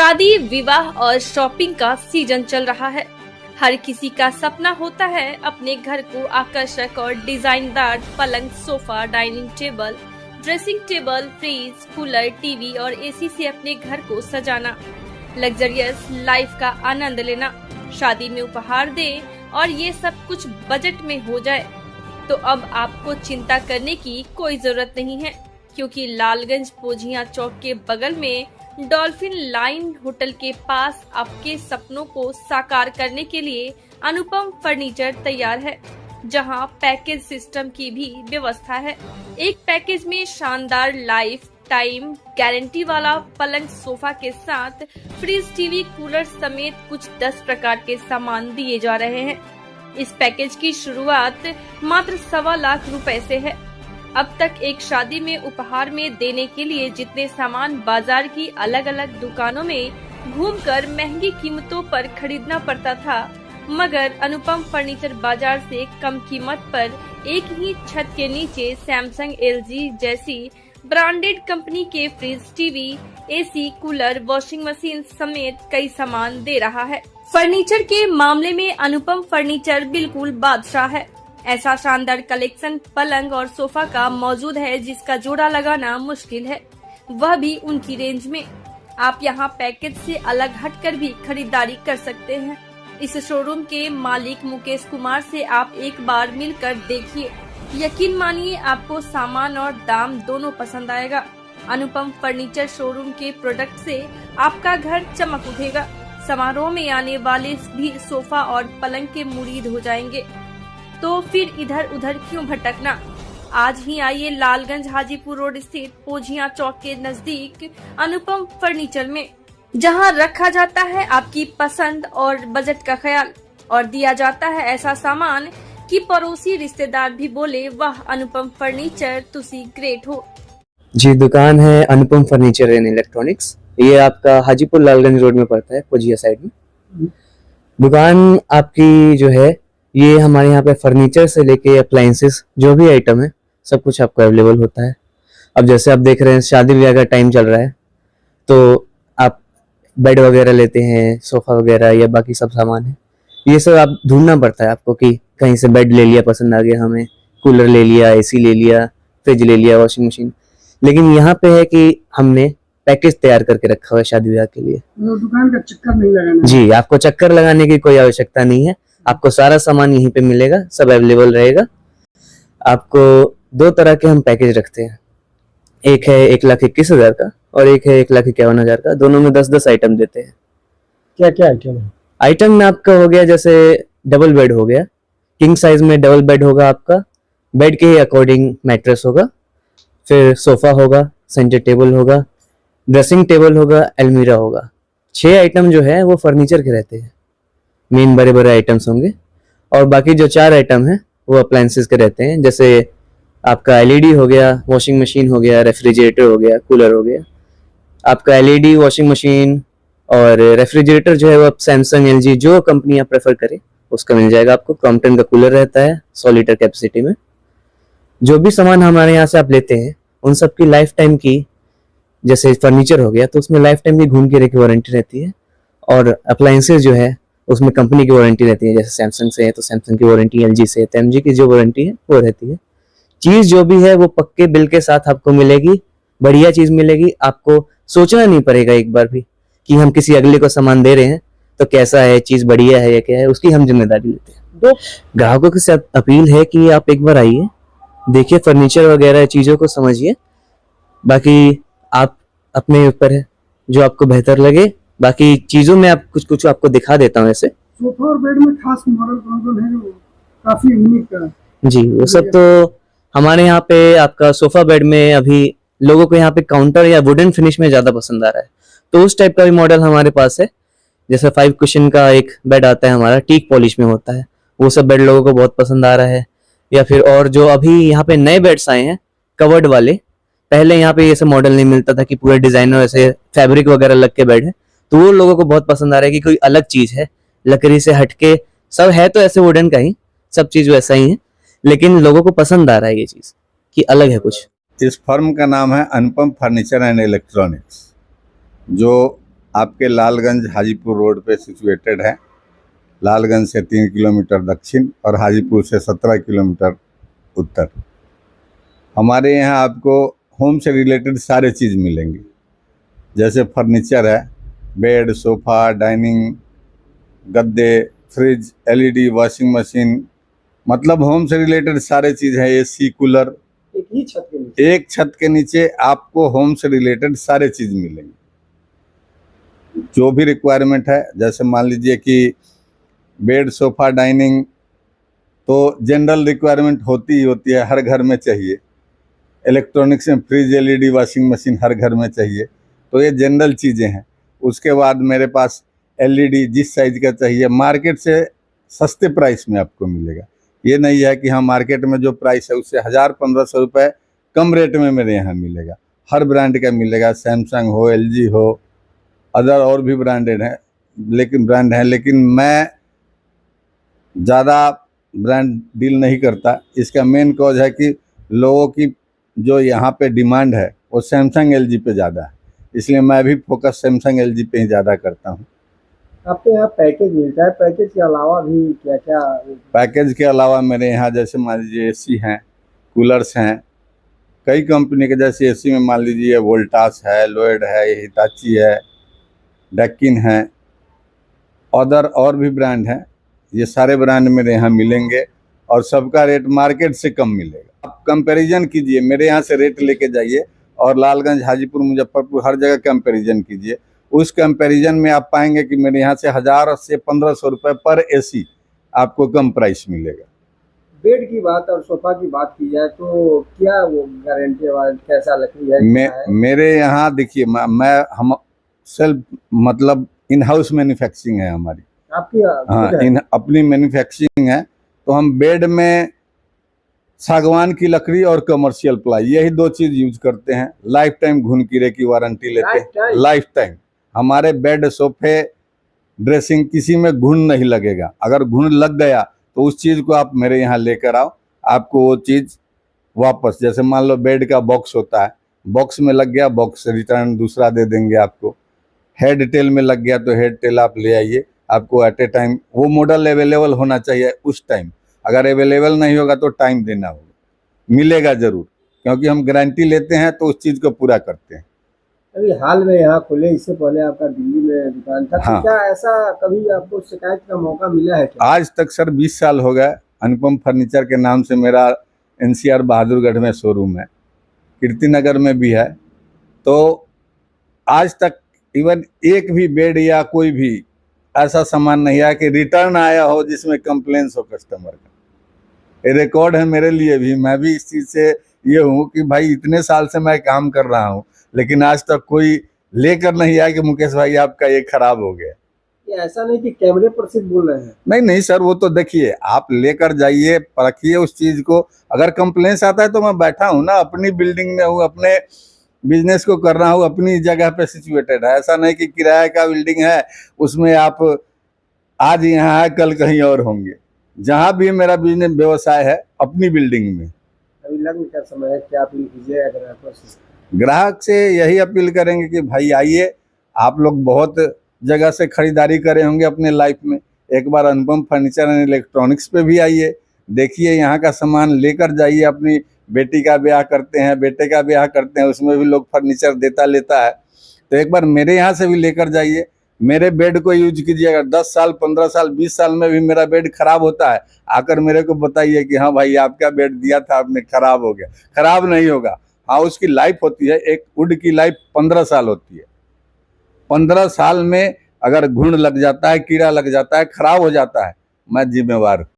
शादी, विवाह और शॉपिंग का सीजन चल रहा है। हर किसी का सपना होता है अपने घर को आकर्षक और डिजाइनदार पलंग, sofa, dining table, dressing table, fridge, cooler, TV और एसी से अपने घर को सजाना, लग्जरियस लाइफ का आनंद लेना, शादी में उपहार दे और ये सब कुछ बजट में हो जाए। तो अब आपको चिंता करने की कोई जरूरत नहीं है, क्योंकि लालगंज पोझिया चौक के बगल में डॉल्फिन लाइन होटल के पास आपके सपनों को साकार करने के लिए अनुपम फर्नीचर तैयार है, जहां पैकेज सिस्टम की भी व्यवस्था है। एक पैकेज में शानदार लाइफ टाइम गारंटी वाला पलंग, सोफा के साथ फ्रिज, टीवी, कूलर समेत कुछ 10 प्रकार के सामान दिए जा रहे हैं। इस पैकेज की शुरुआत मात्र 1.25 लाख रुपए से है। अब तक एक शादी में उपहार में देने के लिए जितने सामान बाजार की अलग अलग दुकानों में घूमकर महंगी कीमतों पर खरीदना पड़ता था, मगर अनुपम फर्नीचर बाजार से कम कीमत पर एक ही छत के नीचे सैमसंग, एलजी जैसी ब्रांडेड कंपनी के fridge, TV, AC, cooler, washing machine समेत कई सामान दे रहा है। फर्नीचर के मामले में अनुपम फर्नीचर बिल्कुल बादशाह है। ऐसा शानदार कलेक्शन पलंग और सोफा का मौजूद है जिसका जोड़ा लगाना मुश्किल है, वह भी उनकी रेंज में। आप यहां पैकेज से अलग हटकर भी खरीदारी कर सकते हैं। इस शोरूम के मालिक मुकेश कुमार से आप एक बार मिलकर देखिए, यकीन मानिए आपको सामान और दाम दोनों पसंद आएगा। अनुपम फर्नीचर शोरूम के प्रोडक्ट से आपका घर चमक उठेगा। समारोह में आने वाले भी सोफा और पलंग के मुरीद हो जाएंगे, तो फिर इधर उधर क्यों भटकना। आज ही आइए लालगंज हाजीपुर रोड स्थित पोझिया चौक के नजदीक अनुपम फर्नीचर में, जहां रखा जाता है आपकी पसंद और बजट का ख्याल, और दिया जाता है ऐसा सामान कि पड़ोसी रिश्तेदार भी बोले, वाह अनुपम फर्नीचर तुसी ग्रेट हो। जी, दुकान है अनुपम फर्नीचर एंड इलेक्ट्रॉनिक्स। ये आपका हाजीपुर लालगंज रोड में पड़ता है, पोझिया साइड में। दुकान आपकी जो है, ये हमारे यहाँ पे फर्नीचर से लेके अप्लायंसेस जो भी आइटम है सब कुछ आपको अवेलेबल होता है। अब जैसे आप देख रहे हैं शादी ब्याह का टाइम चल रहा है, तो आप बेड वगैरह लेते हैं, सोफा वगैरह या बाकी सब सामान है, ये सब आप ढूंढना पड़ता है आपको कि कहीं से बेड ले लिया, पसंद आ गया हमें, कूलर ले लिया, एसी ले लिया, फ्रिज ले लिया, वॉशिंग मशीन। लेकिन यहाँ पे है कि हमने पैकेज तैयार करके रखा हुआ है शादी ब्याह के लिए। दुकान का चक्कर नहीं लगाना। जी, आपको चक्कर लगाने की कोई आवश्यकता नहीं है। आपको सारा सामान यहीं पे मिलेगा, सब अवेलेबल रहेगा। आपको 2 तरह के हम पैकेज रखते हैं, एक है 1,21,000 का और एक है 1,51,000 का। दोनों में 10-10 आइटम देते हैं। क्या क्या आइटम है? आइटम में आपका हो गया जैसे डबल बेड हो गया, किंग साइज में डबल बेड होगा आपका, बेड के ही अकॉर्डिंग मैट्रेस होगा, फिर सोफा होगा, सेंटर टेबल होगा, ड्रेसिंग टेबल होगा, अलमीरा होगा। 6 आइटम जो है वो फर्नीचर के रहते हैं, मेन बड़े बड़े आइटम्स होंगे, और बाकी जो 4 आइटम है वो अप्लायंसेस के रहते हैं। जैसे आपका एलईडी हो गया, वॉशिंग मशीन हो गया, रेफ्रिजरेटर हो गया, कूलर हो गया। आपका एलईडी, वॉशिंग मशीन और रेफ्रिजरेटर जो है वो सैमसंग, एलजी जो कंपनी आप प्रेफर करें उसका मिल जाएगा आपको। क्रॉम्पटन का कूलर रहता है 100 लीटर कैपेसिटी में। जो भी सामान हमारे यहाँ से आप लेते हैं उन सब की लाइफ टाइम की, जैसे फर्नीचर हो गया तो उसमें लाइफ टाइम की घूम के की वारंटी रहती है, और अप्लायंसेज जो है उसमें कंपनी की वारंटी रहती है। जैसे सैमसंग से है तो सैमसंग की वारंटी, एलजी से तो एलजी की जो वारंटी है वो रहती है। चीज जो भी है वो पक्के बिल के साथ आपको मिलेगी, बढ़िया चीज मिलेगी। आपको सोचना नहीं पड़ेगा एक बार भी कि हम किसी अगले को सामान दे रहे हैं तो कैसा है, चीज बढ़िया है या क्या है, उसकी हम जिम्मेदारी लेते हैं। तो ग्राहकों के साथ अपील है कि आप एक बार आइए, देखिए फर्नीचर वगैरह चीजों को समझिए, बाकी आप अपने ऊपर है जो आपको बेहतर लगे। बाकी चीजों में आप कुछ आपको दिखा देता हूँ। ऐसे सोफा और बेड में खास मॉडल कौन है जो काफी यूनिक है? जी, वो सब तो हमारे यहाँ पे आपका सोफा बेड में अभी लोगों को यहाँ पे काउंटर या वुडन फिनिश में ज्यादा पसंद आ रहा है, तो उस टाइप का भी मॉडल हमारे पास है। जैसे 5 कुशन का एक बेड आता है हमारा, टीक पॉलिश में होता है, वो सब बेड लोगों को बहुत पसंद आ रहा है। या फिर और जो अभी यहाँ पे नए बेड्स आए हैं कवर्ड वाले, पहले यहाँ पे ये सब मॉडल नहीं मिलता था कि पूरे डिजाइनर ऐसे फैब्रिक वगैरह लग के बेड है, तो वो लोगों को बहुत पसंद आ रहा है कि कोई अलग चीज है, लकड़ी से हटके। सब है तो ऐसे वुडन का ही, सब चीज वैसा ही है, लेकिन लोगों को पसंद आ रहा है ये चीज कि अलग है कुछ। इस फर्म का नाम है अनुपम फर्नीचर एंड इलेक्ट्रॉनिक्स, जो आपके लालगंज हाजीपुर रोड पे सिचुएटेड है। लालगंज से 3 किलोमीटर दक्षिण और हाजीपुर से 17 किलोमीटर उत्तर। हमारे यहाँ आपको होम से रिलेटेड सारे चीज़ मिलेंगे, जैसे फर्नीचर है, बेड, सोफ़ा, डाइनिंग, गद्दे, फ्रिज, एलईडी, वॉशिंग मशीन, मतलब होम से रिलेटेड सारे चीज़ है। एसी, कूलर, एक ही छत के नीचे। एक छत के नीचे आपको होम से रिलेटेड सारे चीज़ मिलेंगे। जो भी रिक्वायरमेंट है, जैसे मान लीजिए कि बेड, सोफ़ा, डाइनिंग तो जनरल रिक्वायरमेंट होती ही होती है, हर घर में चाहिए। इलेक्ट्रॉनिक्स में फ्रिज, एलईडी, वॉशिंग मशीन हर घर में चाहिए, तो ये जनरल चीज़ें हैं। उसके बाद मेरे पास एलईडी जिस साइज़ का चाहिए मार्केट से सस्ते प्राइस में आपको मिलेगा। ये नहीं है कि हाँ मार्केट में जो प्राइस है उससे 1000-1500 रुपये कम रेट में मेरे यहाँ मिलेगा। हर ब्रांड का मिलेगा, सैमसंग हो, एलजी हो, अदर और भी ब्रांड हैं, लेकिन मैं ज़्यादा ब्रांड डील नहीं करता। इसका मेन कॉज है कि लोगों की जो यहाँ पे डिमांड है वो सैमसंग, एलजी पे ज़्यादा है, इसलिए मैं भी फोकस सैमसंग, एलजी पे ही ज़्यादा करता हूँ। आपके यहाँ पैकेज मिलता है, पैकेज के अलावा भी क्या क्या? पैकेज के अलावा मेरे यहाँ जैसे मान लीजिए एसी हैं, कूलर्स हैं, कई कंपनी के, जैसे एसी में मान लीजिए वोल्टास है, लोएड है, हिताची है, डेकिन है, अदर और भी ब्रांड हैं। ये सारे ब्रांड मेरे यहाँ मिलेंगे और सबका रेट मार्केट से कम मिलेगा। आप कंपैरिजन कीजिए, मेरे यहाँ से रेट लेके जाइए और लालगंज, हाजीपुर, मुजफ्फरपुर हर जगह कंपैरिजन कीजिए। उस कंपैरिजन में आप पाएंगे कि मेरे यहाँ से 1000 से 1500 रुपये पर एसी आपको कम प्राइस मिलेगा। बेड की बात और सोफा की बात की जाए तो क्या वो गारंटी वाला कैसा लकड़ी है? मेरे यहाँ देखिए, हम सेल्फ मतलब इन हाउस मैन्युफैक्चरिंग है हमारी। आपकी? हाँ, अपनी मैन्युफैक्चरिंग है। तो हम बेड में सागवान की लकड़ी और कमर्शियल प्लाई, यही 2 चीज़ यूज करते हैं। लाइफ टाइम घुन कीड़े की वारंटी लेते हैं, लाइफ टाइम। हमारे बेड, सोफे, ड्रेसिंग किसी में घुन नहीं लगेगा। अगर घुन लग गया तो उस चीज़ को आप मेरे यहाँ लेकर आओ, आपको वो चीज़ वापस, जैसे मान लो बेड का बॉक्स होता है, बॉक्स में लग गया, बॉक्स रिटर्न दूसरा दे देंगे आपको। हेड टेल में लग गया तो हेड टेल आप ले आइए, आपको एट ए टाइम वो मॉडल अवेलेबल होना चाहिए उस टाइम। अगर अवेलेबल नहीं होगा तो टाइम देना होगा, मिलेगा ज़रूर, क्योंकि हम गारंटी लेते हैं तो उस चीज़ को पूरा करते हैं। अभी हाल में यहाँ खुले, इससे पहले आपका दिल्ली में दुकान था। हाँ। तो क्या ऐसा कभी आपको शिकायत का मौका मिला है क्या? आज तक सर 20 साल हो गए। अनुपम फर्नीचर के नाम से मेरा NCR बहादुरगढ़ में शोरूम है, कीर्तिनगर में भी है। तो आज तक इवन एक भी बेड या कोई भी ऐसा सामान नहीं आया कि रिटर्न आया हो जिसमें कंप्लेंस हो कस्टमर का। ये रिकॉर्ड है मेरे लिए भी। मैं भी इस चीज़ से ये हूँ कि भाई इतने साल से मैं काम कर रहा हूँ, लेकिन आज तक कोई लेकर नहीं आया कि मुकेश भाई आपका ये खराब हो गया। ये ऐसा नहीं कि कैमरे पर सिर्फ बोल रहे हैं? नहीं सर, वो तो देखिए, आप लेकर जाइए, परखिए उस चीज़ को। अगर कंप्लेंस आता है तो मैं बैठा हूँ ना, अपनी बिल्डिंग में हूँ, अपने बिजनेस को कर रहा हूँ, अपनी जगह पे सिचुएटेड है। ऐसा नहीं कि किराए का बिल्डिंग है उसमें आप आज यहाँ है कल कहीं और होंगे। जहाँ भी मेरा बिजनेस व्यवसाय है अपनी बिल्डिंग में। अभी लग्न का समय है, क्या अपील कीजिएगा ग्राहकों से? ग्राहक से यही अपील करेंगे कि भाई आइए, आप लोग बहुत जगह से खरीदारी करे होंगे अपने लाइफ में, एक बार अनुपम फर्नीचर एंड इलेक्ट्रॉनिक्स पे भी आइए, देखिए यहाँ का सामान लेकर जाइए। अपनी बेटी का ब्याह करते हैं, बेटे का ब्याह करते हैं, उसमें भी लोग फर्नीचर देता लेता है, तो एक बार मेरे यहाँ से भी लेकर जाइए। मेरे बेड को यूज कीजिए। अगर 10 साल, 15 साल, 20 साल में भी मेरा बेड खराब होता है, आकर मेरे को बताइए कि हाँ भाई आपका बेड दिया था आपने, खराब हो गया। खराब नहीं होगा, हाँ उसकी लाइफ होती है, एक वुड की लाइफ 15 साल होती है। 15 साल में अगर घुन लग जाता है, कीड़ा लग जाता है, खराब हो जाता है, मैं जिम्मेवार हूँ।